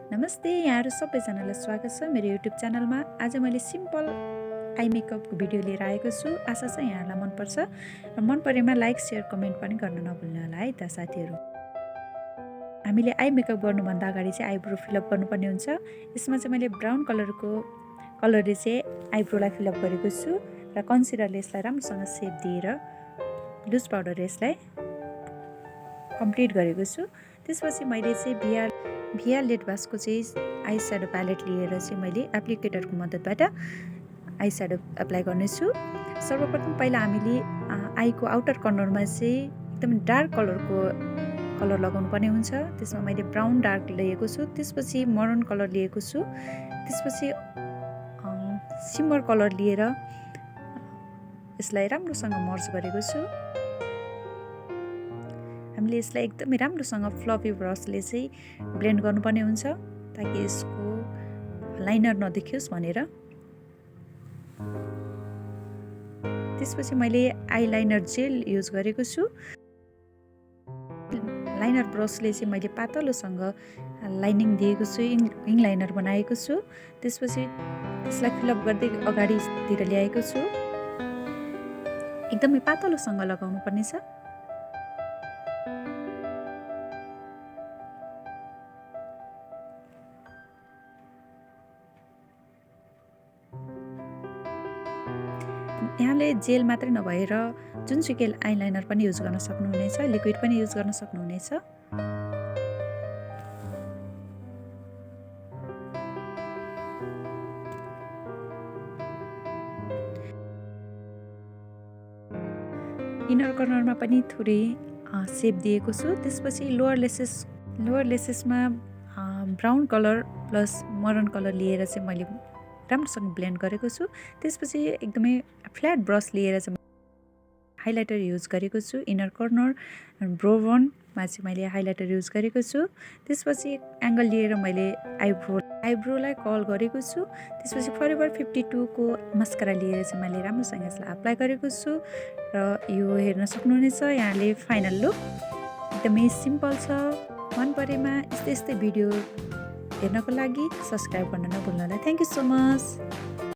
नमस्ते, यहाँहरू सबैजनालाई स्वागत छ मेरो युट्युब च्यानलमा। आज मैले सिम्पल आई मेकअपको भिडियो लिएर आएको छु। आशा छ यहाँहरूलाई मनपर्छ र मन परेमा लाइक, सेयर, कमेन्ट पनि गर्न नभुल्नु होला है त साथीहरू। हामीले आई मेकअप गर्नुभन्दा अगाडि चाहिँ आइब्रो फिलअप गर्नुपर्ने हुन्छ। यसमा चाहिँ मैले ब्राउन कलरले चाहिँ आइब्रोलाई फिलअप गरेको छु र कन्सिलरले यसलाई राम्रोसँग सेप दिएर लुज पाउडरले यसलाई कम्प्लिट गरेको छु। त्यसपछि मैले चाहिँ भिया लेड भासको चाहिँ आई स्याडो प्यालेट लिएर चाहिँ मैले एप्लिकेटरको मद्दतबाट आई स्याडो एप्लाई गर्नेछु। सर्वप्रथम पहिला हामीले आईको आउटर कर्नरमा चाहिँ एकदम डार्क कलर लगाउनु पर्ने हुन्छ। त्यसमा मैले ब्राउन डार्क लिएको छु, त्यसपछि मरून कलर लिएको छु, त्यसपछि सिम्बर कलर लिएर यसलाई राम्रोसँग मर्ज गरेको छु। हामीले यसलाई एकदमै राम्रोसँग फ्लफी ब्रसले चाहिँ ब्लेन्ड गर्नुपर्ने हुन्छ ताकि यसको लाइनर नदेखियोस् भनेर। त्यसपछि मैले आइलाइनर जेल युज गरेको छु। लाइनर ब्रसले चाहिँ मैले पातलोसँग लाइनिङ दिएको छु, विङ लाइनर बनाएको छु। त्यसपछि त्यसलाई फिलअप गर्दै अगाडितिर ल्याएको छु। एकदमै पातलोसँग लगाउनु पर्ने छ। यहाँले जेल मात्रै नभएर जुनसुकै आइलाइनर पनि युज गर्न सक्नुहुनेछ, लिक्विड पनि युज गर्न सक्नुहुनेछ। इनर कर्नरमा पनि थोरै सेप दिएको छु। त्यसपछि लोअर लेसेसमा brown colour plus maroon colour लिएर चाहिँ मैले राम्रोसँग ब्लेन्ड गरेको छु। त्यसपछि एकदमै फ्ल्याट ब्रस लिएर चाहिँ हाइलाइटर युज गरेको छु। इनर कर्नर ब्रोवनमा चाहिँ मैले हाइलाइटर युज गरेको छु। त्यसपछि एङ्गल लिएर मैले आइब्रोलाई कर्ल गरेको छु। त्यसपछि फरेभर 52 को मस्कारा लिएर चाहिँ मैले राम्रोसँग यसलाई अप्लाई गरेको छु र यो हेर्न सक्नुहुनेछ यहाँले फाइनल लुक। एकदमै सिम्पल छ। मन परेमा यस्तै भिडियो हेर्नको लागि सब्सक्राइब गर्न नभुल्नु होला। Thank you so much.